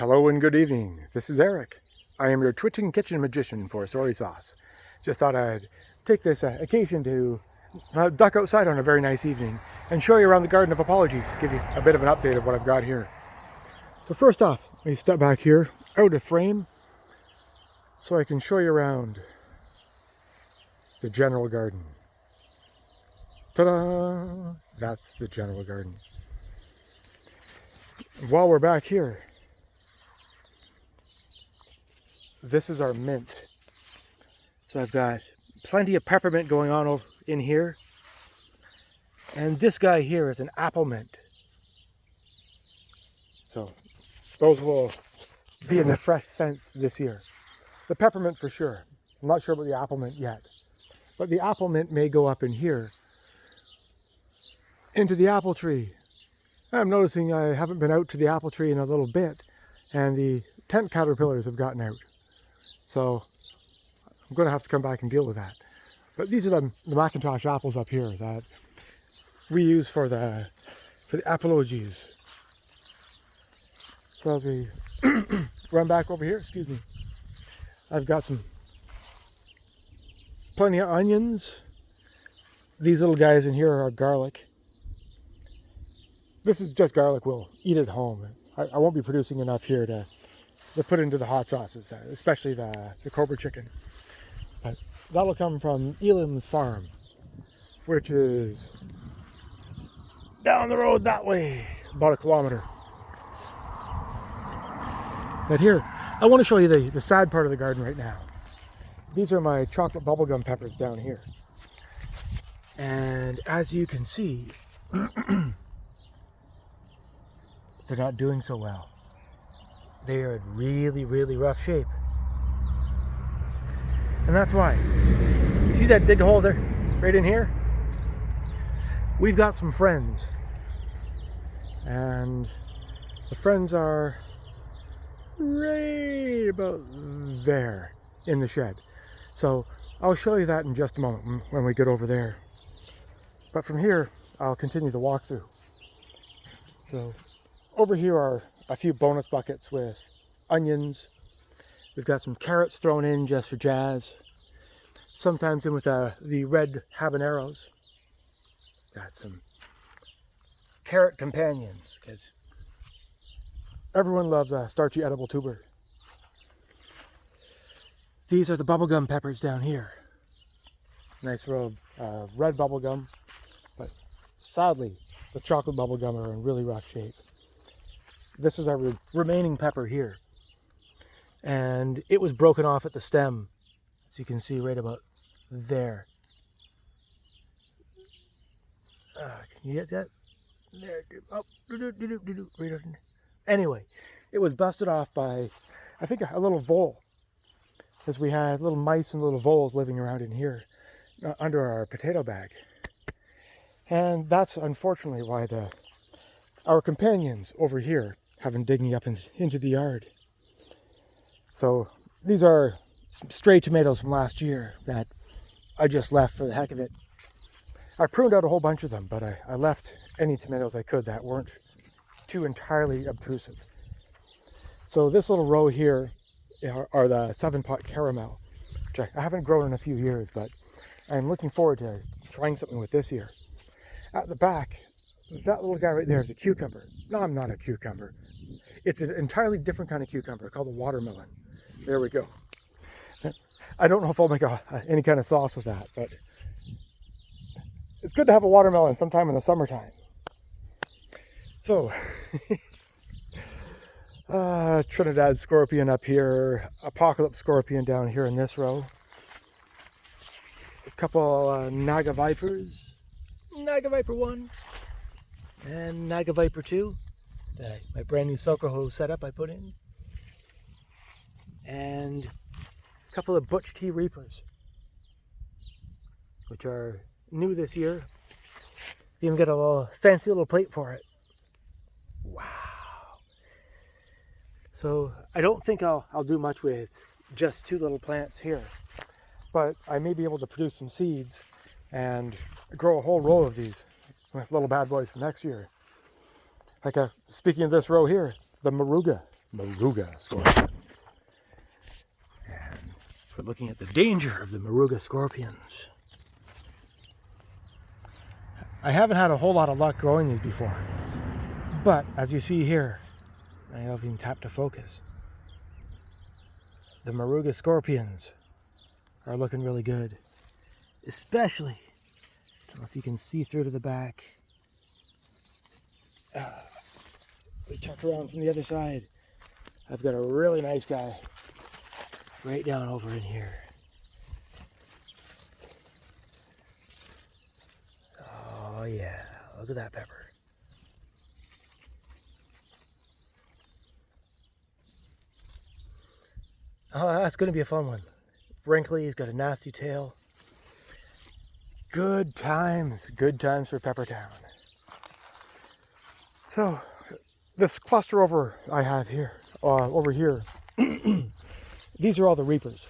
Hello and good evening. This is Eric. I am your twitching kitchen magician for soy sauce. Just thought I'd take this occasion to duck outside on a very nice evening and show you around the Garden of Apologies, give you a bit of an update of what I've got here. So first off, let me step back here out of frame so I can show you around the general garden. Ta-da! That's the general garden. While we're back here, this is our mint. So I've got plenty of peppermint going on in here. And this guy here is an apple mint. So those will be in the fresh scents this year. The peppermint for sure. I'm not sure about the apple mint yet. But the apple mint may go up in here into the apple tree. I'm noticing I haven't been out to the apple tree in a little bit, and the tent caterpillars have gotten out. So I'm going to have to come back and deal with that. But these are the Macintosh apples up here that we use for the apologies. So as we run back over here, excuse me, I've got plenty of onions. These little guys in here are garlic. This is just garlic we'll eat at home. I won't be producing enough here to put into the hot sauces, especially the Cobra chicken. But that'll come from Elam's farm, which is down the road that way, about 1 kilometer. But here, I want to show you the sad part of the garden right now. These are my chocolate bubblegum peppers down here. And as you can see, they're not doing so well. They are in really, really rough shape. And that's why. You see that dig hole there, right in here? We've got some friends. And the friends are right about there in the shed. So I'll show you that in just a moment when we get over there. But from here, I'll continue the walkthrough. So over here are a few bonus buckets with onions. We've got some carrots thrown in just for jazz. Sometimes in with the red habaneros. Got some carrot companions, because everyone loves a starchy edible tuber. These are the bubblegum peppers down here. Nice row of red bubblegum, but sadly the chocolate bubblegum are in really rough shape. This is our remaining pepper here, and it was broken off at the stem, as you can see right about there. Can you get that? There. Oh, right on. Anyway, it was busted off by, I think, a little vole, because we had little mice and little voles living around in here under our potato bag. And that's unfortunately why our companions over here have been digging up into the yard. So these are some stray tomatoes from last year that I just left for the heck of it. I pruned out a whole bunch of them, but I left any tomatoes I could that weren't too entirely obtrusive. So this little row here are the 7-pot caramel, which I haven't grown in a few years, but I'm looking forward to trying something with this year. At the back, that little guy right there is a cucumber. No, I'm not a cucumber. It's an entirely different kind of cucumber called a watermelon. There we go. I don't know if I'll make any kind of sauce with that, but it's good to have a watermelon sometime in the summertime. So, Trinidad scorpion up here, Apocalypse scorpion down here in this row. A couple Naga vipers, Naga viper 1 and Naga viper 2. My brand new Sokoho setup I put in. And a couple of Butch Tea Reapers, which are new this year. Even got a fancy little plate for it. Wow. So I don't think I'll do much with just 2 little plants here, but I may be able to produce some seeds and grow a whole row of these little bad boys for next year. Like speaking of this row here, the Moruga Moruga scorpion. And we're looking at the danger of the Moruga scorpions. I haven't had a whole lot of luck growing these before, but as you see here, I don't know if you can tap to focus, the Moruga scorpions are looking really good. Especially, I don't know if you can see through to the back. We check around from the other side. I've got a really nice guy right down over in here. Oh yeah, look at that pepper. Oh, that's going to be a fun one. Wrinkly, he's got a nasty tail. Good times for Peppertown. So, this cluster over here, these are all the reapers.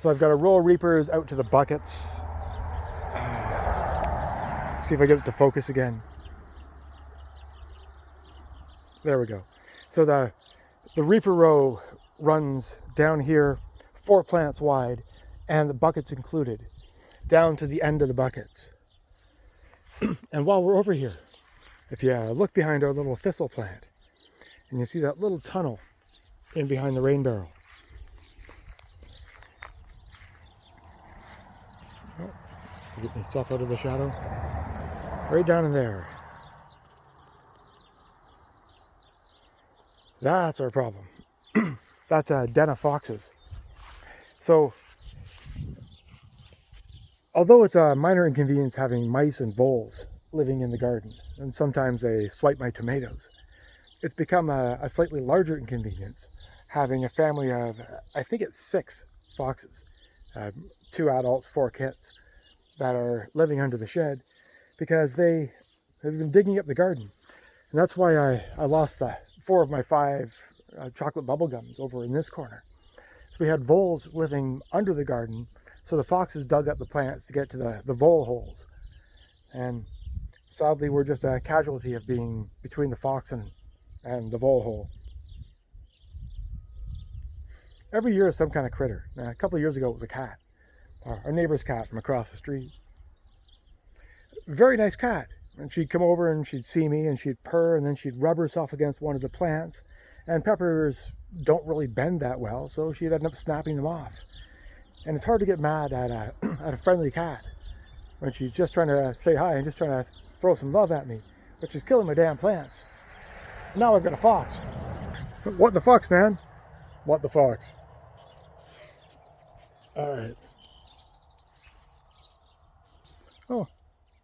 So I've got a row of reapers out to the buckets. See if I get it to focus again. There we go. So the reaper row runs down here, 4 plants wide, and the buckets included, down to the end of the buckets. And while we're over here, if you look behind our little thistle plant, and you see that little tunnel in behind the rain barrel. Oh, get myself out of the shadow. Right down in there. That's our problem. That's a den of foxes. So, although it's a minor inconvenience having mice and voles living in the garden, and sometimes they swipe my tomatoes, it's become a slightly larger inconvenience having a family of, I think it's 6 foxes, 2 adults, 4 kits, that are living under the shed because they have been digging up the garden. And that's why I lost 4 of my 5 chocolate bubble gums over in this corner. So we had voles living under the garden, so the foxes dug up the plants to get to the vole holes. And sadly, we're just a casualty of being between the fox and the vole hole. Every year is some kind of critter. Now, a couple of years ago, it was a cat. Our neighbor's cat from across the street. Very nice cat. And she'd come over and she'd see me and she'd purr and then she'd rub herself against one of the plants. And peppers don't really bend that well, so she'd end up snapping them off. And it's hard to get mad at a friendly cat when she's just trying to say hi and just trying to throw some love at me, but she's killing my damn plants. And now I've got a fox. What the fox, man? What the fox? All right. Oh,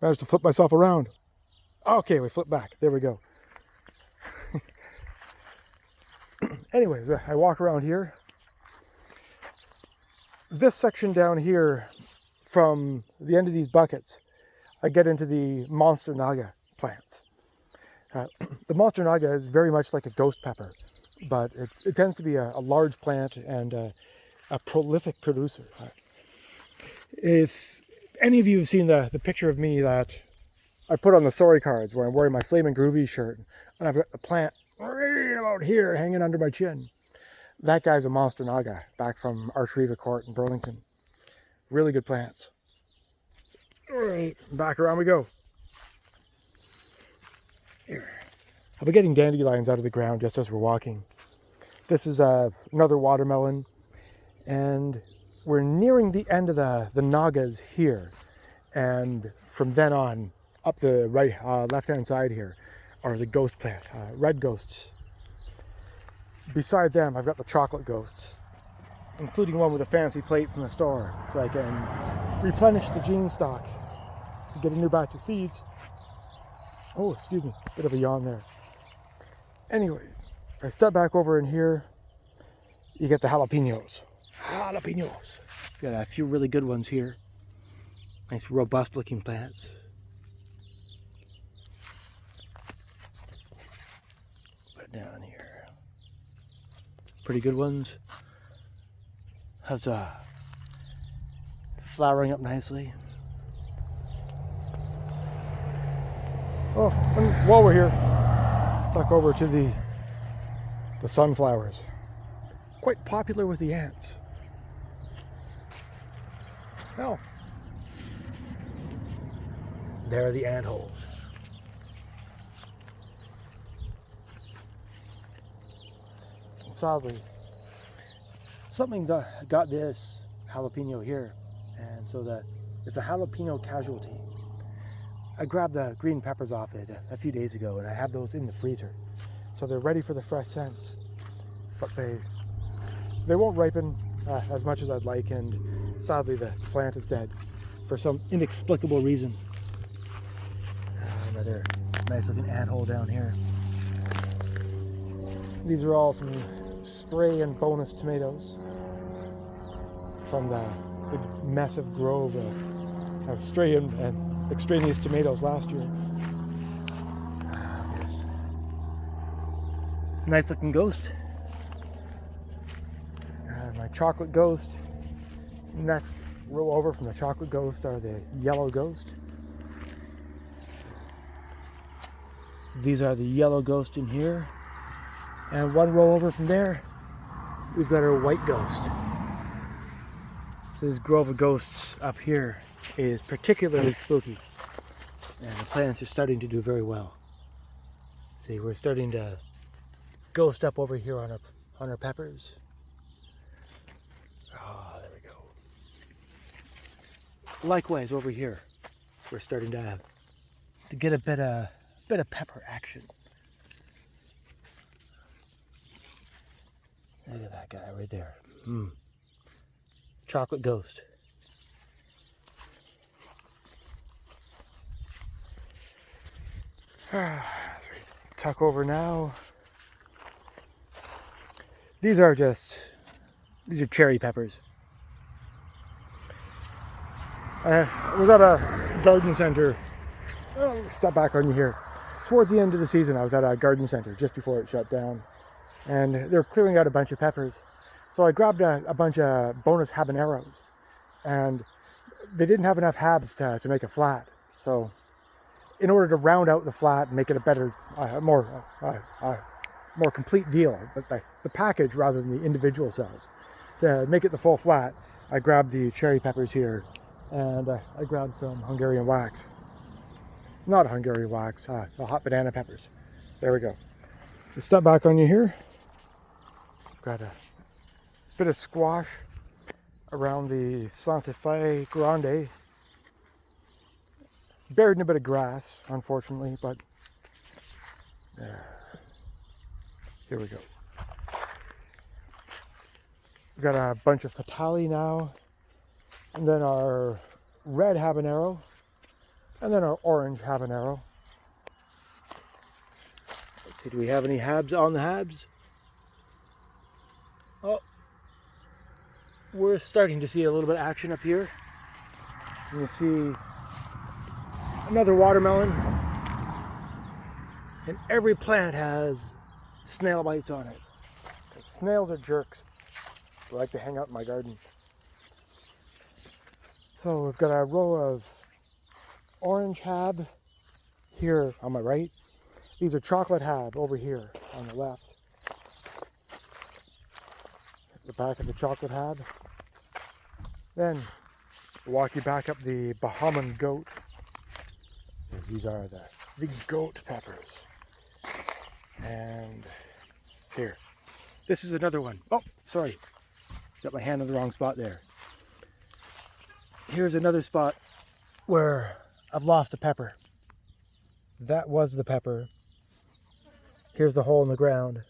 managed to flip myself around. Okay, we flip back. There we go. Anyways, I walk around here. This section down here, from the end of these buckets, I get into the monster naga plants. The monster naga is very much like a ghost pepper, but it tends to be a large plant and a prolific producer. If any of you have seen the picture of me that I put on the sorry cards where I'm wearing my Flamin' Groovy shirt and I've got the plant right about here hanging under my chin, that guy's a monster naga back from Archriva Court in Burlington. Really good plants. All right, back around we go. Here. I'll be getting dandelions out of the ground just as we're walking. This is another watermelon, and we're nearing the end of the nagas here, and from then on, up the right left-hand side here, are the ghost plant, red ghosts. Beside them, I've got the chocolate ghosts, including one with a fancy plate from the store, so I can replenish the gene stock and get a new batch of seeds. Oh, excuse me, bit of a yawn there. Anyway, I step back over in here, you get the jalapenos. Jalapenos. Got a few really good ones here. Nice robust looking plants. Put down here. Pretty good ones. How's flowering up nicely. Oh, and while we're here, back over to the the sunflowers. Quite popular with the ants. Well, there are the ant holes. And sadly, something got this jalapeno here, and so that it's a jalapeno casualty. I grabbed the green peppers off it a few days ago, and I have those in the freezer, so they're ready for the fresh scents. But they won't ripen as much as I'd like, and sadly the plant is dead for some inexplicable reason. Another nice looking ant hole down here. These are all some stray and bonus tomatoes from the massive grove of stray and extraneous tomatoes last year. Yes. Nice looking ghost. My chocolate ghost. Next row over from the chocolate ghost are the yellow ghost. These are the yellow ghost in here. And one row over from there, we've got our white ghost. So this grove of ghosts up here is particularly spooky. And the plants are starting to do very well. See, we're starting to ghost up over here on our peppers. Oh, there we go. Likewise over here, we're starting to get a bit of pepper action. Look at that guy right there. Chocolate ghost. Tuck over now. These are cherry peppers. I was at a garden center. Oh, step back on you here. Towards the end of the season, I was at a garden center just before it shut down, and they're clearing out a bunch of peppers. So I grabbed a bunch of bonus habaneros, and they didn't have enough habs to make a flat. So in order to round out the flat and make it a better, more complete deal, the package rather than the individual cells, to make it the full flat, I grabbed the cherry peppers here, and I grabbed some Hungarian wax. Not Hungarian wax, hot banana peppers. There we go. Just step back on you here. I've got a bit of squash around the Santa Fe Grande. Buried in a bit of grass, unfortunately, but here we go. We've got a bunch of fatali now, and then our red habanero, and then our orange habanero. Let's see, do we have any habs on the habs? Oh, we're starting to see a little bit of action up here. You can see another watermelon, and every plant has snail bites on it. Snails are jerks. They like to hang out in my garden. So we've got a row of orange hab here on my right. These are chocolate hab over here on the left. The back of the chocolate hab. Then walk you back up the Bahamian goat. These are the goat peppers. And here, this is another one. Oh, sorry, got my hand in the wrong spot there. Here's another spot where I've lost a pepper. That was the pepper. Here's the hole in the ground.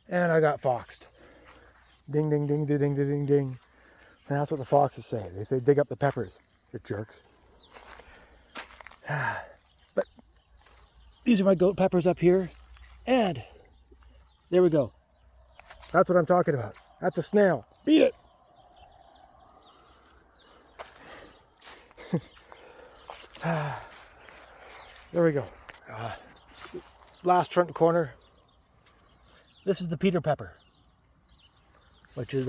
And I got foxed. Ding, ding, ding, ding, ding, ding, ding. And that's what the foxes say. They say, dig up the peppers. They're jerks. But these are my goat peppers up here. And there we go. That's what I'm talking about. That's a snail. Beat it. There we go. Last front corner. This is the Peter pepper, which is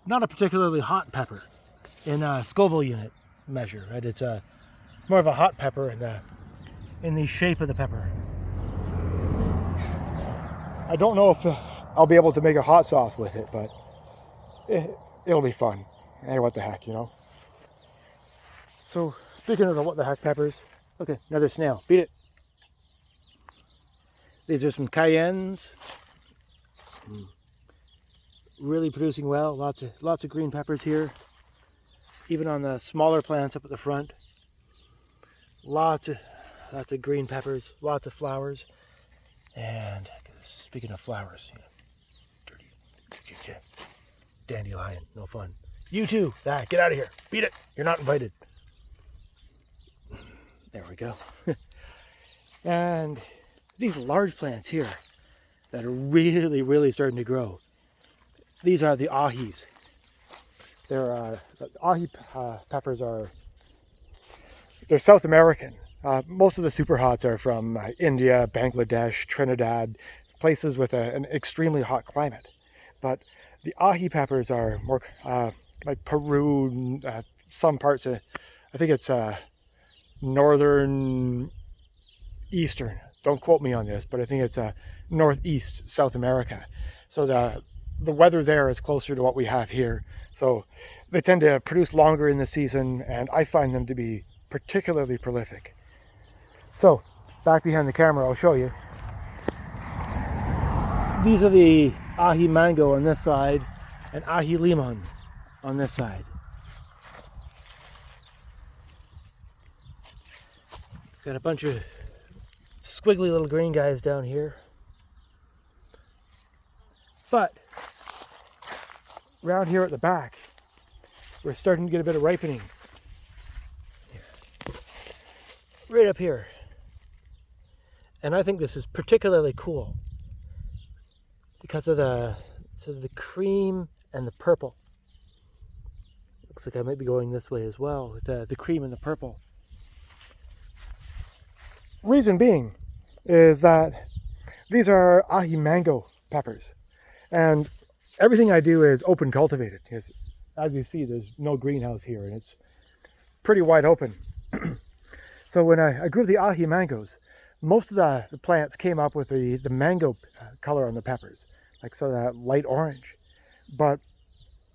not a particularly hot pepper in a Scoville unit measure. Right? It's more of a hot pepper in the shape of the pepper. I don't know if I'll be able to make a hot sauce with it, but it'll be fun. Hey, what the heck, you know? So, speaking of the what the heck peppers, look at another snail. Beat it. These are some cayennes. Really producing well. Lots of green peppers here. Even on the smaller plants up at the front. Lots of green peppers. Lots of flowers. And speaking of flowers, you know, dirty dandelion, no fun. You too. Ah, get out of here. Beat it. You're not invited. There we go. And these large plants here that are really starting to grow. These are the ahis. They're Ahi peppers they're South American. Most of the super hots are from India, Bangladesh, Trinidad, places with an extremely hot climate. But the Ahi peppers are more like Peru, some parts of, I think it's northern, eastern. Don't quote me on this, but I think it's northeast South America. So the weather there is closer to what we have here. So they tend to produce longer in the season, and I find them to be particularly prolific. So back behind the camera, I'll show you. These are the Ahi Mango on this side and Ahi Limon on this side. Got a bunch of squiggly little green guys down here. But around here at the back, we're starting to get a bit of ripening. Right up here. And I think this is particularly cool because of the cream and the purple. Looks like I might be going this way as well with the cream and the purple. Reason being is that these are Ahi Mango Peppers, and everything I do is open cultivated. As you see, there's no greenhouse here, and it's pretty wide open. So when I grew the Ahi mangoes, most of the plants came up with the mango color on the peppers, like sort of that light orange. But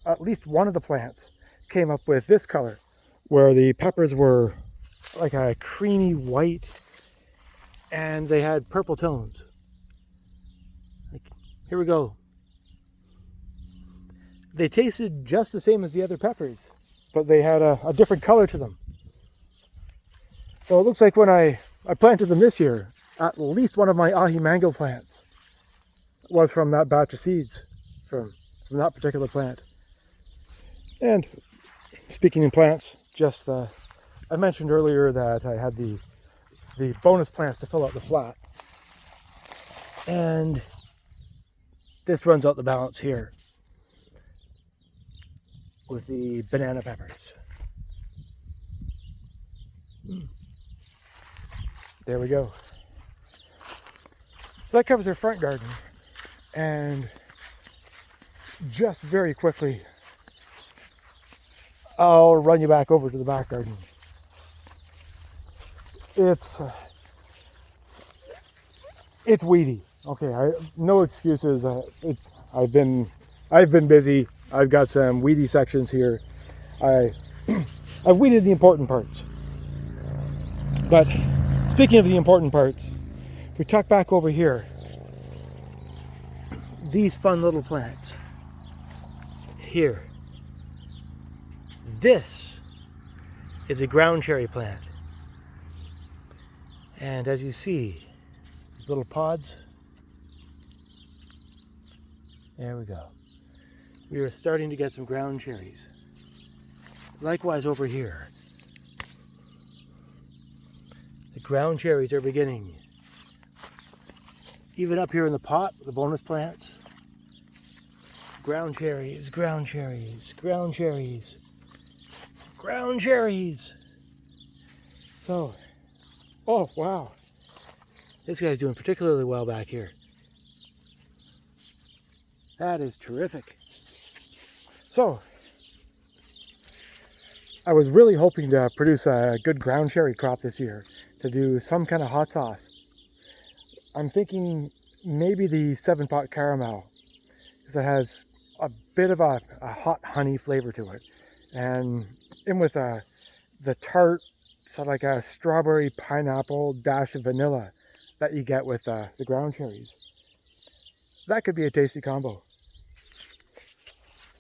at least one of the plants came up with this color, where the peppers were like a creamy white, and they had purple tones. Like, here we go. They tasted just the same as the other peppers, but they had a different color to them. So it looks like when I planted them this year, at least one of my Ahi mango plants was from that batch of seeds from that particular plant. And speaking in plants, just I mentioned earlier that I had the bonus plants to fill out the flat, and this runs out the balance here with the banana peppers. There we go. So that covers our front garden, and just very quickly I'll run you back over to the back garden. It's weedy. Okay, no excuses. I've been busy. I've got some weedy sections here. I've weeded the important parts. But speaking of the important parts, if we tuck back over here, these fun little plants here. This is a ground cherry plant. And as you see, these little pods, there we go. We are starting to get some ground cherries. Likewise over here. The ground cherries are beginning. Even up here in the pot, the bonus plants. Ground cherries, ground cherries, ground cherries, ground cherries. So, oh wow. This guy's doing particularly well back here. That is terrific. So, I was really hoping to produce a good ground cherry crop this year to do some kind of hot sauce. I'm thinking maybe the 7-pot caramel, because it has a bit of a hot honey flavor to it. And in with the tart, so like a strawberry pineapple dash of vanilla that you get with the ground cherries. That could be a tasty combo.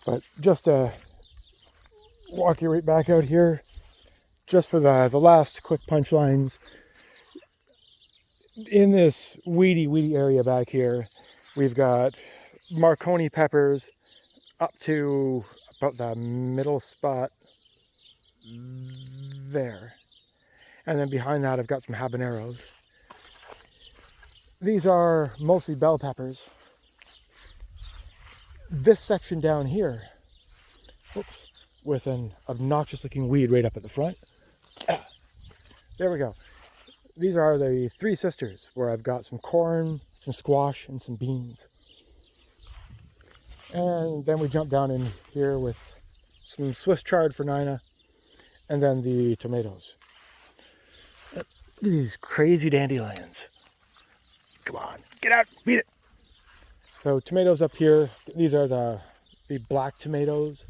But just to walk you right back out here, just for the last quick punchlines. In this weedy area back here, we've got Marconi peppers up to about the middle spot there. And then behind that, I've got some habaneros. These are mostly bell peppers. This section down here, oops, with an obnoxious looking weed right up at the front. There we go. These are the Three Sisters, where I've got some corn, some squash, and some beans. And then we jump down in here with some Swiss chard for Nina, and then the tomatoes. These crazy dandelions. Come on, get out, beat it. So tomatoes up here, these are the black tomatoes.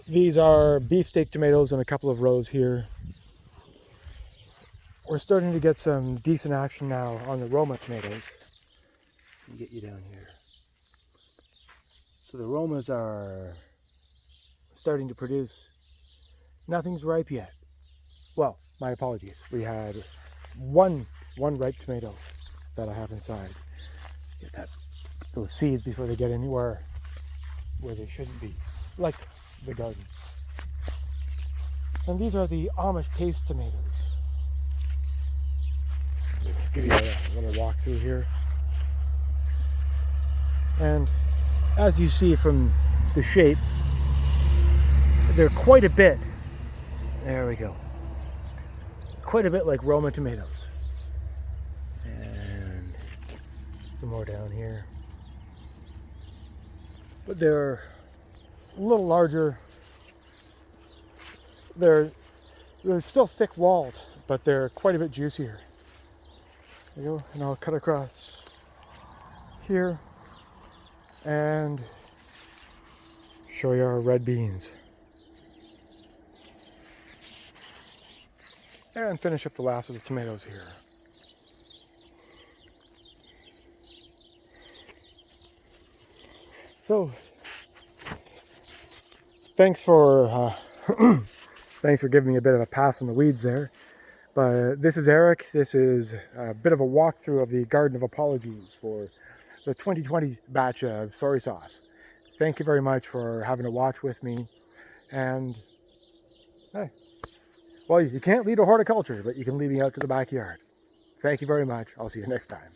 These are beefsteak tomatoes in a couple of rows here. We're starting to get some decent action now on the Roma tomatoes. Let me get you down here. So the Romas are starting to produce. Nothing's ripe yet. Well, my apologies. We had one ripe tomato that I have inside. Get those seeds before they get anywhere where they shouldn't be, like the garden. And these are the Amish paste tomatoes. Give you a little walk through here. And as you see from the shape, they're quite a bit, there we go, quite a bit like Roma tomatoes. And some more down here. But they're a little larger. They're still thick-walled, but they're quite a bit juicier. There you go, and I'll cut across here and show you our red beans. And finish up the last of the tomatoes here. So, thanks for giving me a bit of a pass on the weeds there. But this is Eric. This is a bit of a walkthrough of the Garden of Apologies for the 2020 batch of soy sauce. Thank you very much for having a watch with me. And, hey, well, you can't lead a horticulture, but you can lead me out to the backyard. Thank you very much. I'll see you next time.